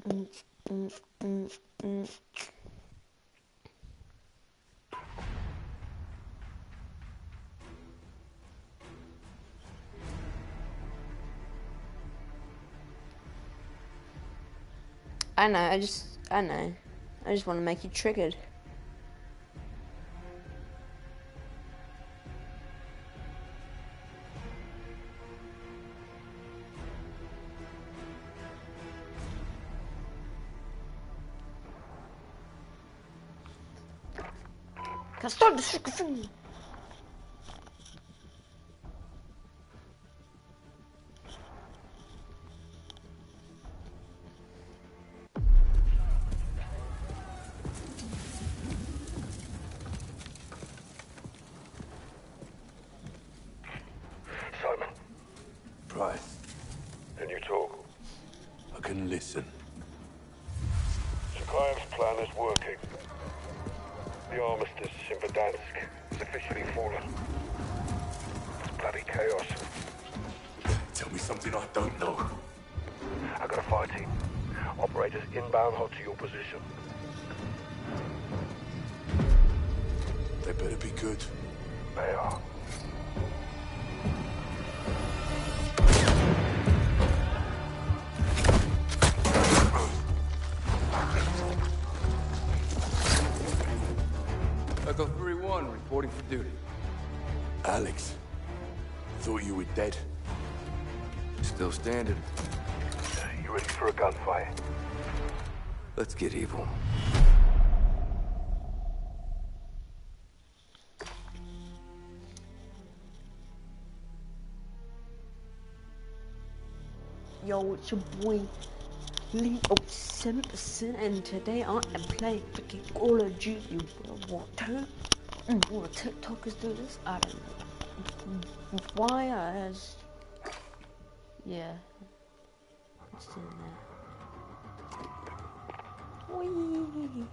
I know, I just want to make you triggered. Can I start the freaking thing? Simon. Price. Can you talk? I can listen. Zakhaev's plan is working. The armistice in Verdansk has officially fallen. It's bloody chaos. Tell me something I don't know. I got a fire team. Operators inbound hot to your position. They better be good. They are. Echo 3-1, reporting for duty. Alex. Thought you were dead. Still standing. You ready for a gunfight? Let's get evil. Yo, it's your boy Lee 7%, and today I am playing freaking Call of Duty World War II. All the TikTokers do this. I don't know why. Yeah, it's in there. Wee, wee, wee, wee.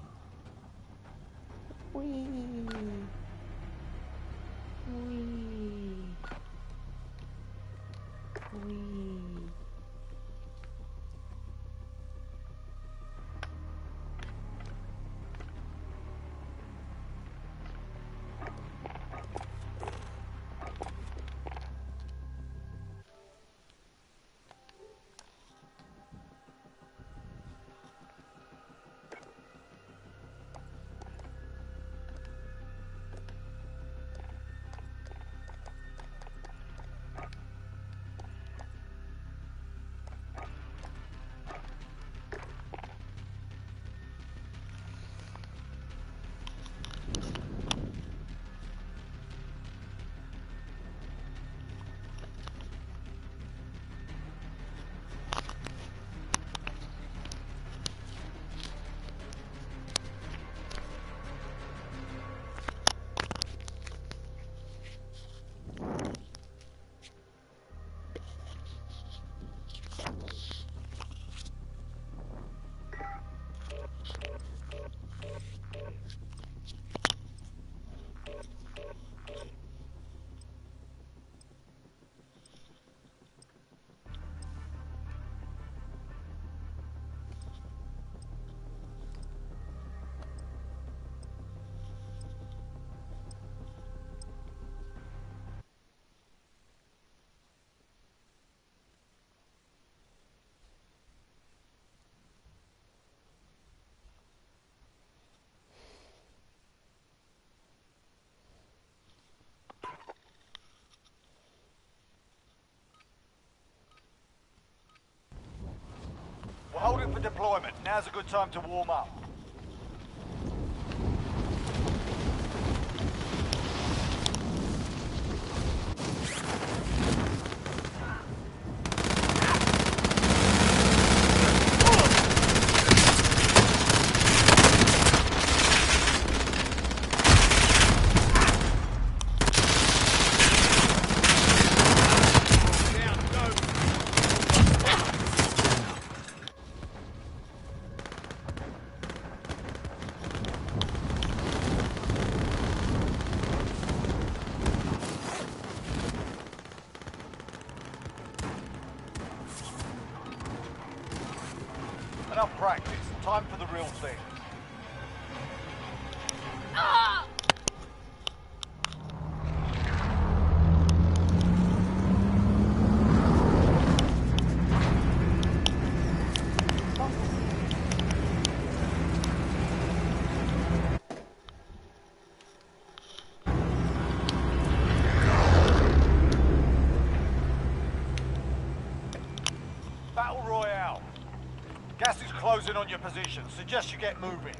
We're holding for deployment. Now's a good time to warm up. enough practice. Time for the real thing. Battle Royale. Gas is closing on your position. Suggest you get moving.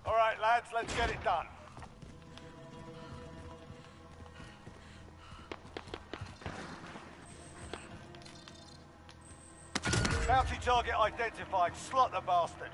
All right, lads, let's get it done. Bounty target identified. Slot the bastard.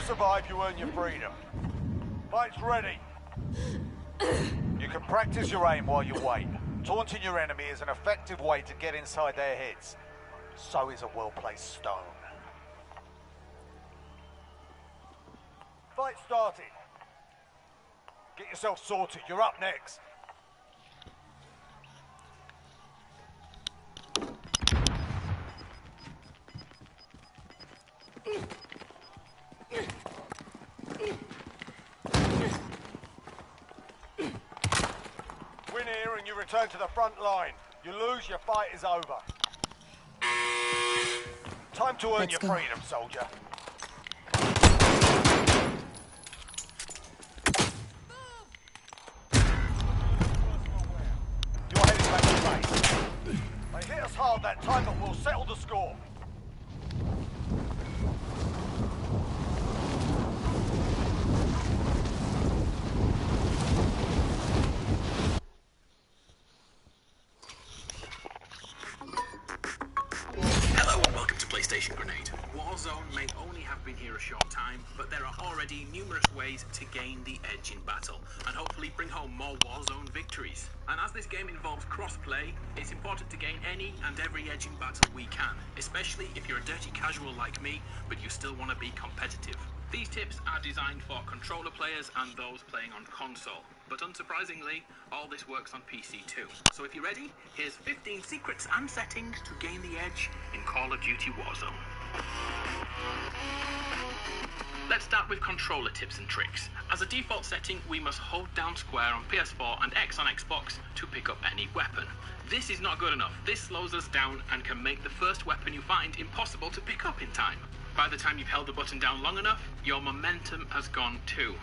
Survive, you earn your freedom. Fight's ready. You can practice your aim while you wait. Taunting your enemy is an effective way to get inside their heads. So is a well-placed stone. Fight started. Get yourself sorted. You're up next. Win here and you return to the front line. You lose, your fight is over. Time to earn your freedom, soldier. You're heading back to base. They hit us hard that time, but we'll settle the score. Warzone may only have been here a short time, but there are already numerous ways to gain the edge in battle, and hopefully bring home more Warzone victories. And as this game involves cross-play, it's important to gain any and every edge in battle we can, especially if you're a dirty casual like me, but you still want to be competitive. These tips are designed for controller players and those playing on console. But unsurprisingly, all this works on PC too. So if you're ready, here's 15 secrets and settings to gain the edge in Call of Duty Warzone. Let's start with controller tips and tricks. As a default setting, we must hold down square on PS4 and X on Xbox to pick up any weapon. This is not good enough. This slows us down and can make the first weapon you find impossible to pick up in time. By the time you've held the button down long enough, your momentum has gone too.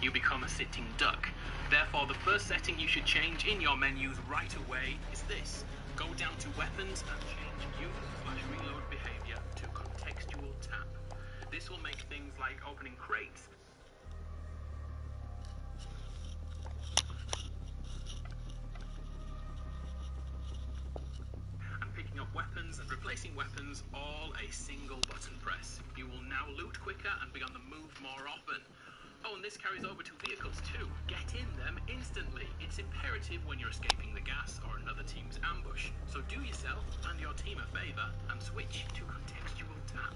You become a sitting duck. Therefore, the first setting you should change in your menus right away is this. Go down to weapons and change use/reload behavior to contextual tap. This will make things like opening crates and picking up weapons and replacing weapons all a single button press. You will now loot quicker and be on the move more often. Oh, and this carries over to vehicles too. Get in them instantly. It's imperative when you're escaping the gas or another team's ambush. So do yourself and your team a favor and switch to contextual tap.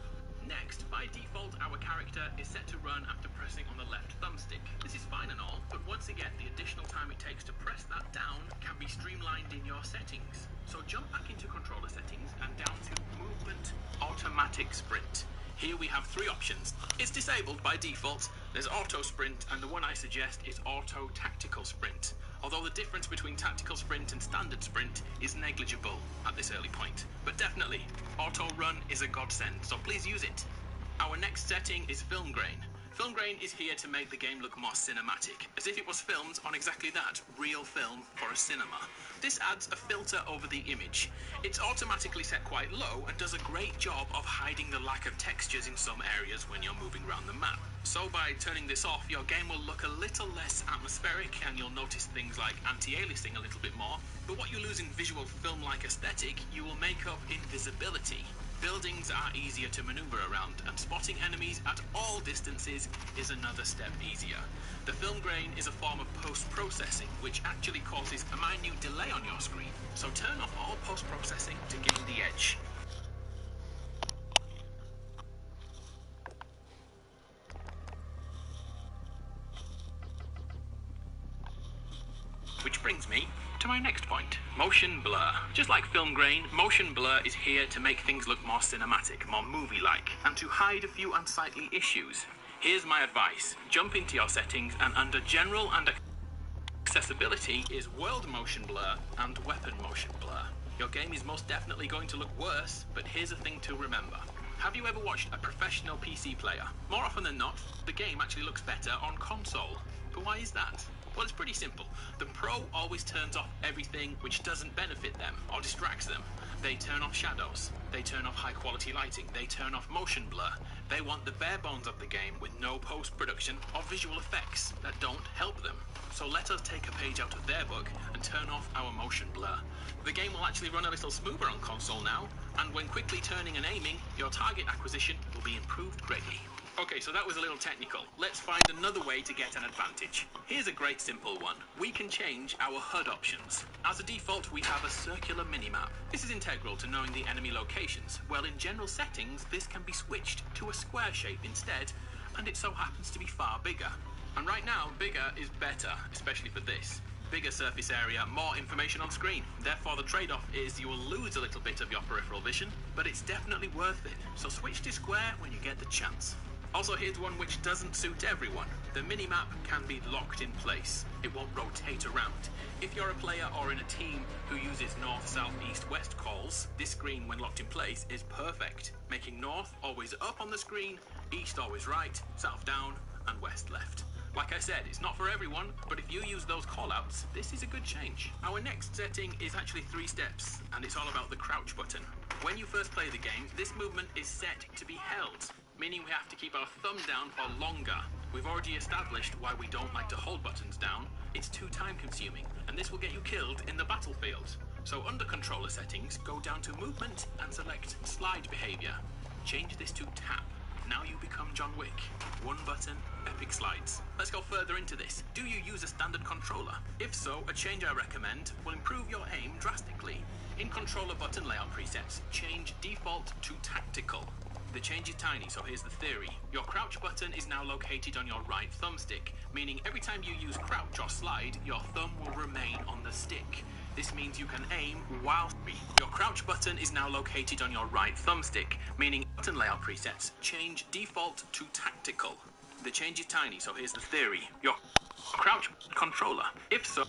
Next, by default, our character is set to run after pressing on the left thumbstick. This is fine and all, but once again, the additional time it takes to press that down can be streamlined in your settings. So jump back into controller settings and down to movement, automatic sprint. Here we have three options. It's disabled by default. There's auto sprint, and the one I suggest is auto tactical sprint. Although the difference between tactical sprint and standard sprint is negligible at this early point. But definitely, auto run is a godsend, so please use it. Our next setting is film grain. Film grain is here to make the game look more cinematic, as if it was filmed on exactly that, real film for a cinema. This adds a filter over the image. It's automatically set quite low and does a great job of hiding the lack of textures in some areas when you're moving around the map. So by turning this off, your game will look a little less atmospheric and you'll notice things like anti-aliasing a little bit more. But what you lose in visual film-like aesthetic, you will make up in visibility. Buildings are easier to maneuver around, and spotting enemies at all distances is another step easier. The film grain is a form of post-processing, which actually causes a minute delay on your screen. So turn off all post-processing to gain the edge. Which brings me to my next point, motion blur. Just like film grain, motion blur is here to make things look more cinematic, more movie-like, and to hide a few unsightly issues. Here's my advice. Jump into your settings, and under general and accessibility is world motion blur and weapon motion blur. Your game is most definitely going to look worse, but here's a thing to remember. Have you ever watched a professional PC player? More often than not, the game actually looks better on console. But why is that? Well, it's pretty simple. The pro always turns off everything which doesn't benefit them or distracts them. They turn off shadows. They turn off high quality lighting. They turn off motion blur. They want the bare bones of the game with no post-production or visual effects that don't help them. So let us take a page out of their book and turn off our motion blur. The game will actually run a little smoother on console now, and when quickly turning and aiming, your target acquisition will be improved greatly. Okay, so that was a little technical. Let's find another way to get an advantage. Here's a great simple one. We can change our HUD options. As a default, we have a circular minimap. This is integral to knowing the enemy locations. Well, in general settings, this can be switched to a square shape instead, and it so happens to be far bigger. And right now, bigger is better, especially for this. Bigger surface area, more information on screen. Therefore, the trade-off is you will lose a little bit of your peripheral vision, but it's definitely worth it. So switch to square when you get the chance. Also, here's one which doesn't suit everyone. The minimap can be locked in place. It won't rotate around. If you're a player or in a team who uses north, south, east, west calls, this screen when locked in place is perfect, making north always up on the screen, east always right, south down, and west left. Like I said, it's not for everyone, but if you use those callouts, this is a good change. Our next setting is actually 3 steps, and it's all about the crouch button. When you first play the game, this movement is set to be held, meaning we have to keep our thumb down for longer. We've already established why we don't like to hold buttons down. It's too time consuming, and this will get you killed in the battlefield. So under controller settings, go down to movement and select slide behavior. Change this to tap. Now you become John Wick. 1 button, epic slides. Let's go further into this. Do you use a standard controller? If so, a change I recommend will improve your aim drastically. In controller button layout presets, change default to tactical. The change is tiny, so here's the theory. Your crouch button is now located on your right thumbstick, meaning every time you use crouch or slide, your thumb will remain on the stick. This means you can aim while... Your crouch button is now located on your right thumbstick, meaning button layout presets change default to tactical. The change is tiny, so here's the theory. Your crouch controller, if so...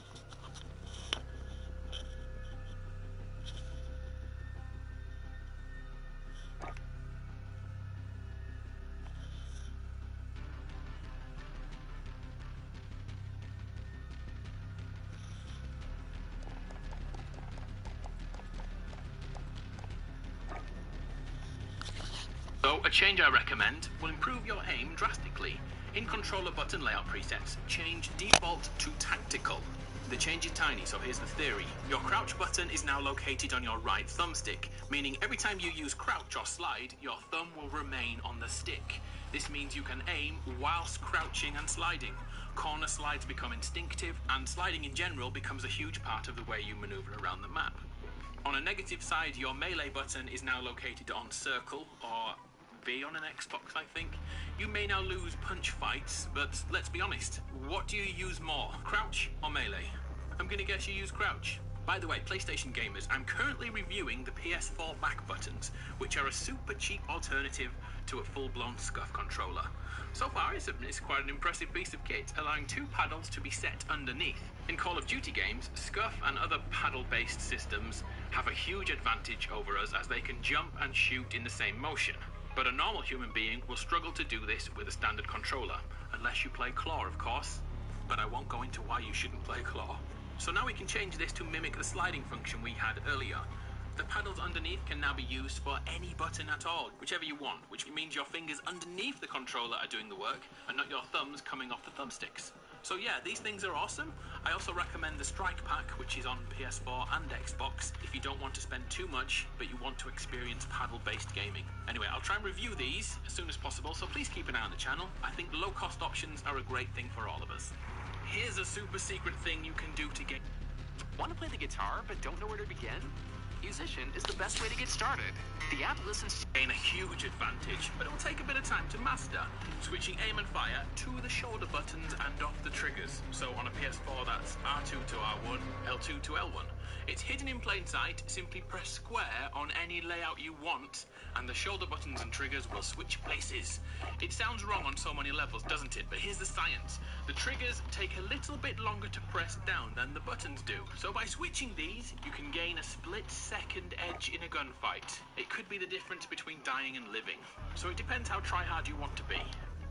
So, a change I recommend will improve your aim drastically. In controller button layout presets, change default to tactical. The change is tiny, so here's the theory. Your crouch button is now located on your right thumbstick, meaning every time you use crouch or slide, your thumb will remain on the stick. This means you can aim whilst crouching and sliding. Corner slides become instinctive, and sliding in general becomes a huge part of the way you maneuver around the map. On a negative side, your melee button is now located on circle, or V on an Xbox, I think. You may now lose punch fights, but let's be honest, what do you use more, crouch or melee? I'm gonna guess you use crouch. By the way, PlayStation gamers, I'm currently reviewing the PS4 back buttons, which are a super cheap alternative to a full-blown SCUF controller. So far, it's quite an impressive piece of kit, allowing two paddles to be set underneath. In Call of Duty games, SCUF and other paddle-based systems have a huge advantage over us as they can jump and shoot in the same motion. But a normal human being will struggle to do this with a standard controller, unless you play claw, of course. But I won't go into why you shouldn't play claw. So now we can change this to mimic the sliding function we had earlier. The paddles underneath can now be used for any button at all, whichever you want, which means your fingers underneath the controller are doing the work, and not your thumbs coming off the thumbsticks. So yeah, these things are awesome. I also recommend the Strike Pack, which is on PS4 and Xbox, if you don't want to spend too much, but you want to experience paddle-based gaming. Anyway, I'll try and review these as soon as possible, so please keep an eye on the channel. I think low-cost options are a great thing for all of us. Here's a super secret thing you can do to get... Want to play the guitar but don't know where to begin? Musician is the best way to get started. The app listens... Gain a huge advantage, but it will take a bit of time to master, switching aim and fire to the shoulder buttons and off the triggers. So on a PS4 that's R2 to R1, L2 to L1. It's hidden in plain sight. Simply press square on any layout you want, and the shoulder buttons and triggers will switch places. It sounds wrong on so many levels, doesn't it? But here's the science. The triggers take a little bit longer to press down than the buttons do. So by switching these, you can gain a split-second edge in a gunfight. It could be the difference between dying and living. So it depends how try-hard you want to be.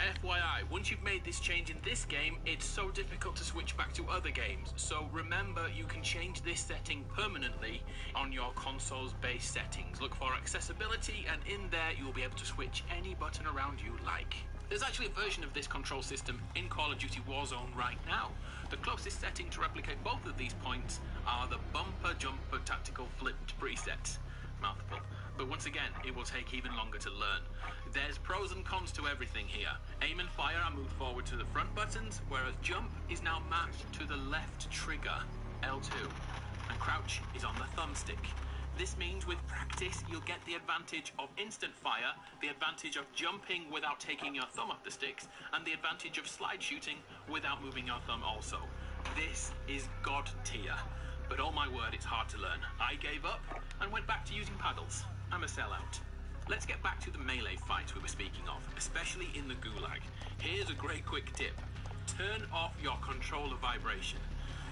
FYI, once you've made this change in this game, it's so difficult to switch back to other games. So remember, you can change this setting permanently on your console's base settings. Look for accessibility, and in there you'll be able to switch any button around you like. There's actually a version of this control system in Call of Duty Warzone right now. The closest setting to replicate both of these points are the bumper jumper tactical flipped presets. Mouthful. But once again, it will take even longer to learn. There's pros and cons to everything here. Aim and fire are moved forward to the front buttons, whereas jump is now matched to the left trigger, L2, and crouch is on the thumbstick. This means with practice, you'll get the advantage of instant fire, the advantage of jumping without taking your thumb off the sticks, and the advantage of slide shooting without moving your thumb also. This is God tier. But oh my word, it's hard to learn. I gave up and went back to using paddles. I'm a sellout. Let's get back to the melee fights we were speaking of, especially in the Gulag. Here's a great quick tip. Turn off your controller vibration.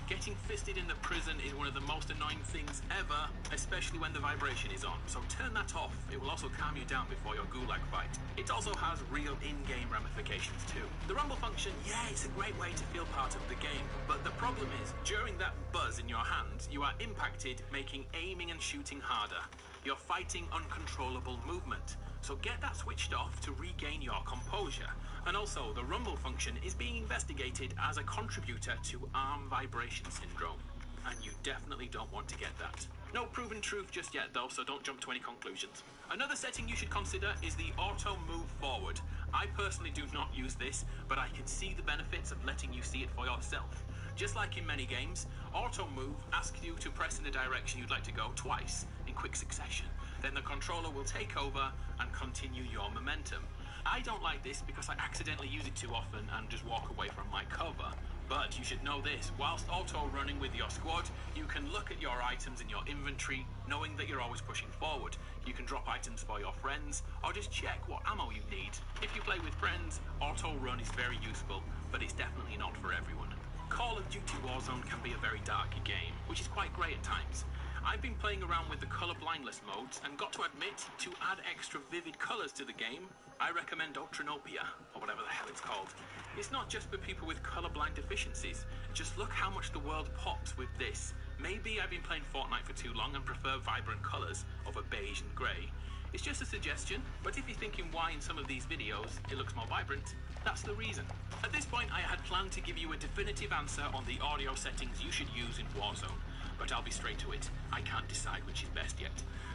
Getting fisted in the prison is one of the most annoying things ever, especially when the vibration is on. So turn that off. It will also calm you down before your Gulag fight. It also has real in-game ramifications too. The rumble function, yeah, it's a great way to feel part of the game. But the problem is, during that buzz in your hands, you are impacted, making aiming and shooting harder. You're fighting uncontrollable movement. So get that switched off to regain your composure. And also, the rumble function is being investigated as a contributor to arm vibration syndrome. And you definitely don't want to get that. No proven truth just yet though, so don't jump to any conclusions. Another setting you should consider is the auto move forward. I personally do not use this, but I can see the benefits of letting you see it for yourself. Just like in many games, auto move asks you to press in the direction you'd like to go twice in quick succession. then the controller will take over and continue your momentum. I don't like this because I accidentally use it too often and just walk away from my cover. But you should know this, whilst auto-running with your squad, you can look at your items in your inventory, knowing that you're always pushing forward. You can drop items for your friends, or just check what ammo you need. If you play with friends, auto-run is very useful, but it's definitely not for everyone. Call of Duty Warzone can be a very dark game, which is quite grey at times. I've been playing around with the colour blindness modes and got to admit, to add extra vivid colours to the game, I recommend Ultranopia, or whatever the hell it's called. It's not just for people with colourblind deficiencies. Just look how much the world pops with this. Maybe I've been playing Fortnite for too long and prefer vibrant colours over beige and grey. It's just a suggestion, but if you're thinking why in some of these videos it looks more vibrant, that's the reason. At this point I had planned to give you a definitive answer on the audio settings you should use in Warzone, but I'll be straight to it. I can't decide which is best yet.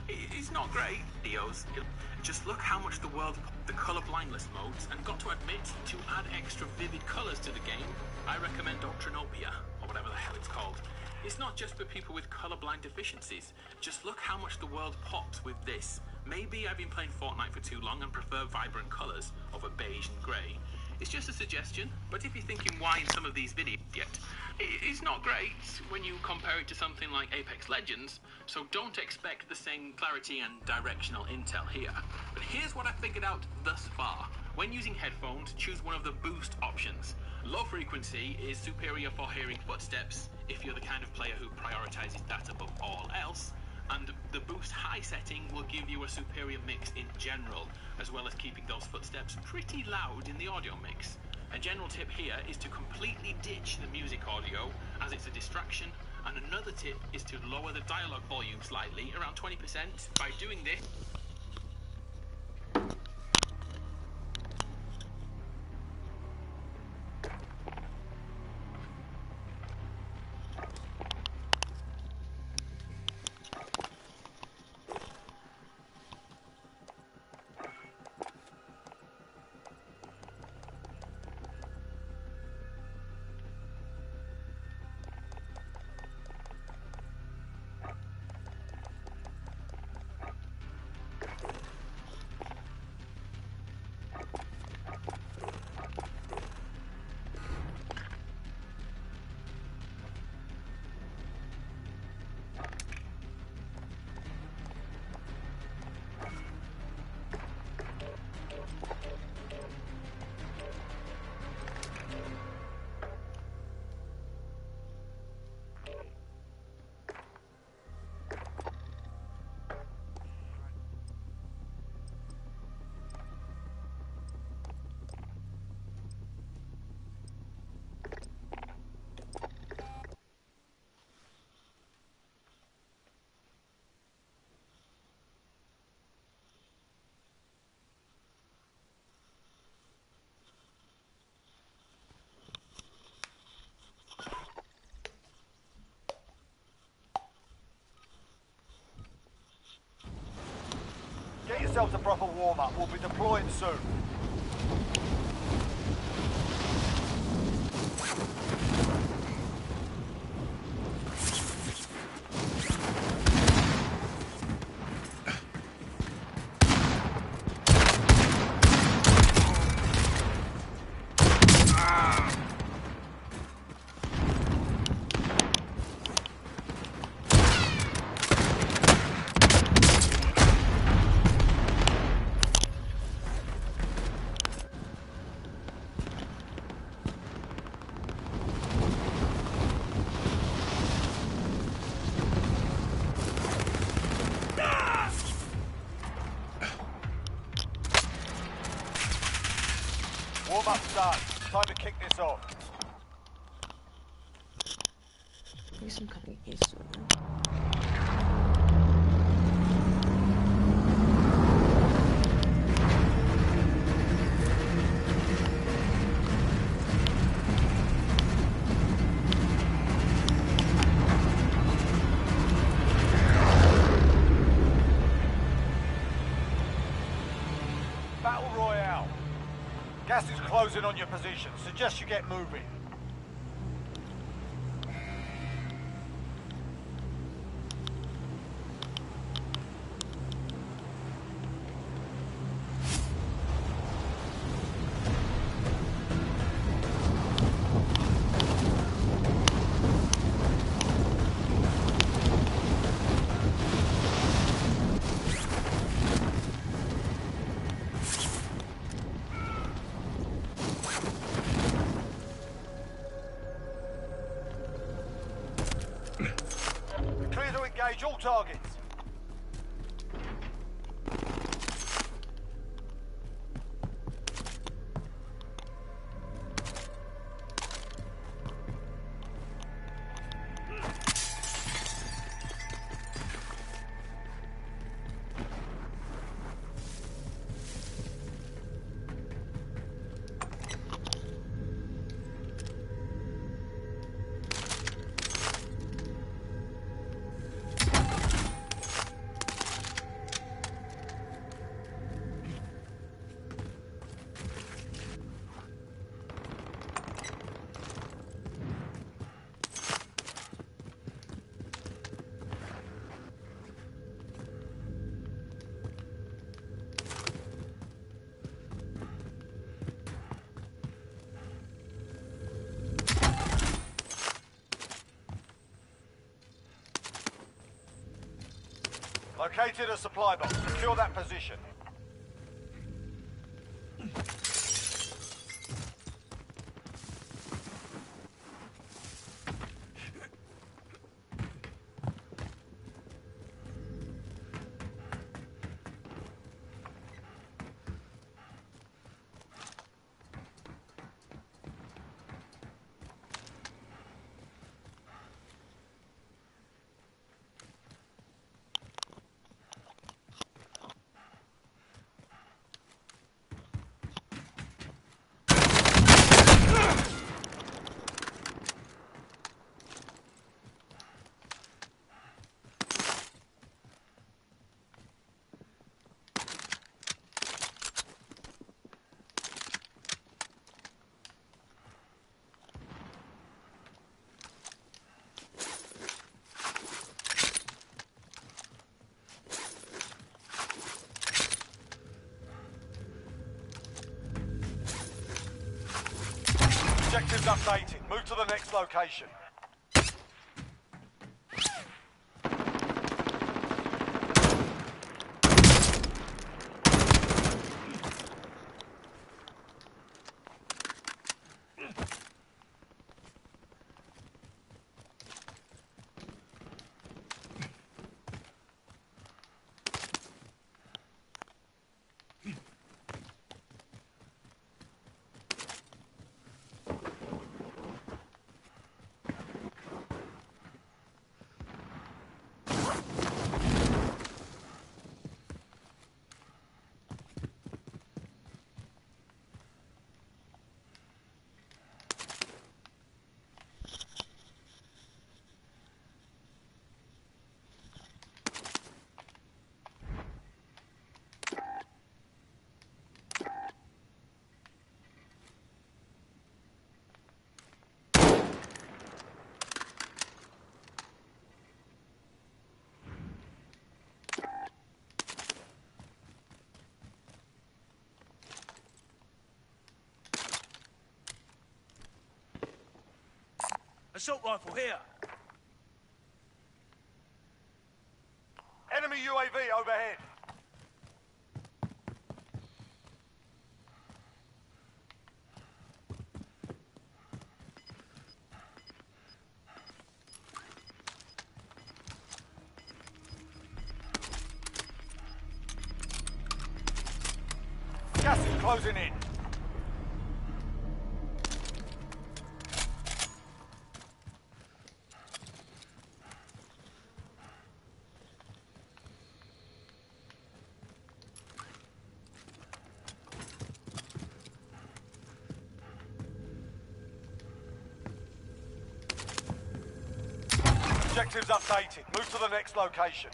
It's not great, videos. Just look how much the world the colour blindness modes and got to admit, to add extra vivid colours to the game, I recommend Ultranopia, or whatever the hell it's called. It's not just for people with colourblind deficiencies. Just look how much the world pops with this. Maybe I've been playing Fortnite for too long and prefer vibrant colours over beige and grey. It's just a suggestion, but if you're thinking why in some of these videos yet, it's not great when you compare it to something like Apex Legends, so don't expect the same clarity and directional intel here. But here's what I figured out thus far. When using headphones, choose one of the boost options. Low frequency is superior for hearing footsteps if you're the kind of player who prioritizes that above all else, and the boost high setting will give you a superior mix in general, as well as keeping those footsteps pretty loud in the audio mix. A general tip here is to completely ditch the music audio, as it's a distraction, and another tip is to lower the dialogue volume slightly, around 20%. By doing this, get yourselves a proper warm-up. We'll be deploying soon. Warm-up's done. Time to kick this off. Maybe some kind of issue. Battle Royale. Gas is closing on your position. Suggest you get moving. Engage all targets. Located a supply box. Secure that position. Objectives updated. Move to the next location. Assault rifle here. Enemy UAV overhead. Gas is closing in. Objectives updated. Move to the next location.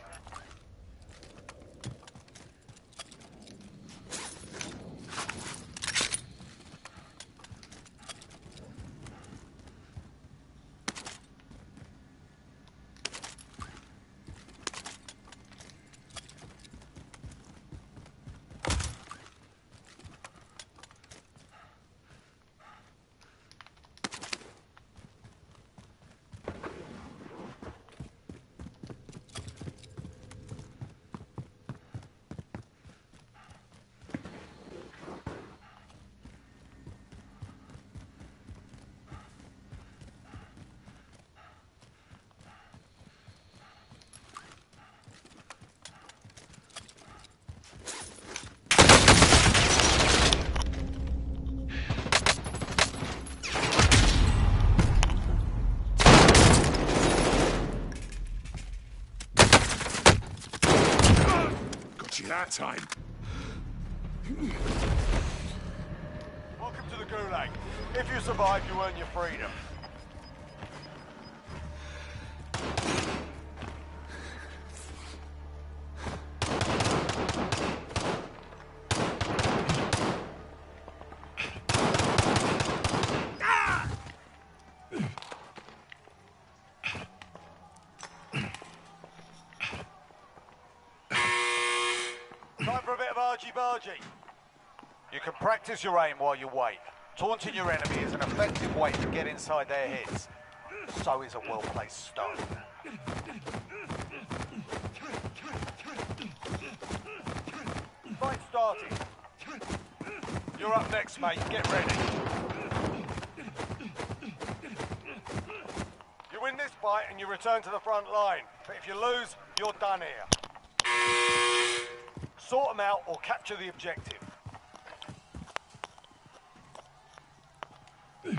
That time. Welcome to the Gulag. If you survive, you earn your freedom. Time for a bit of argy-bargy. You can practice your aim while you wait. Taunting your enemy is an effective way to get inside their heads. So is a well-placed stone. Fight started. You're up next, mate. Get ready. You win this fight and you return to the front line. But if you lose, you're done here. Sort them out or capture the objective. Yeah,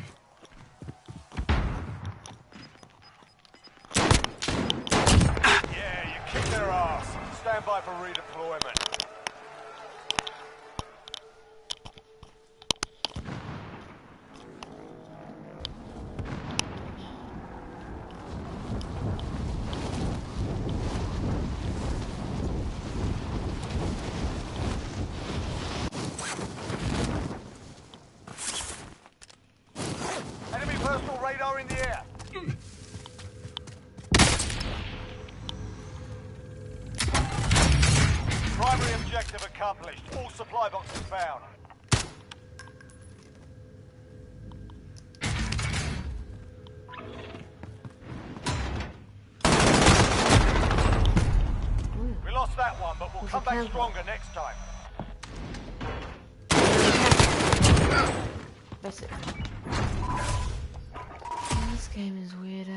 you kicked their ass. Stand by for redeployment. Enemy personal radar in the air. Primary objective accomplished. All supply boxes found. We lost that one, but we'll come back stronger next time. That's it. This game is weird.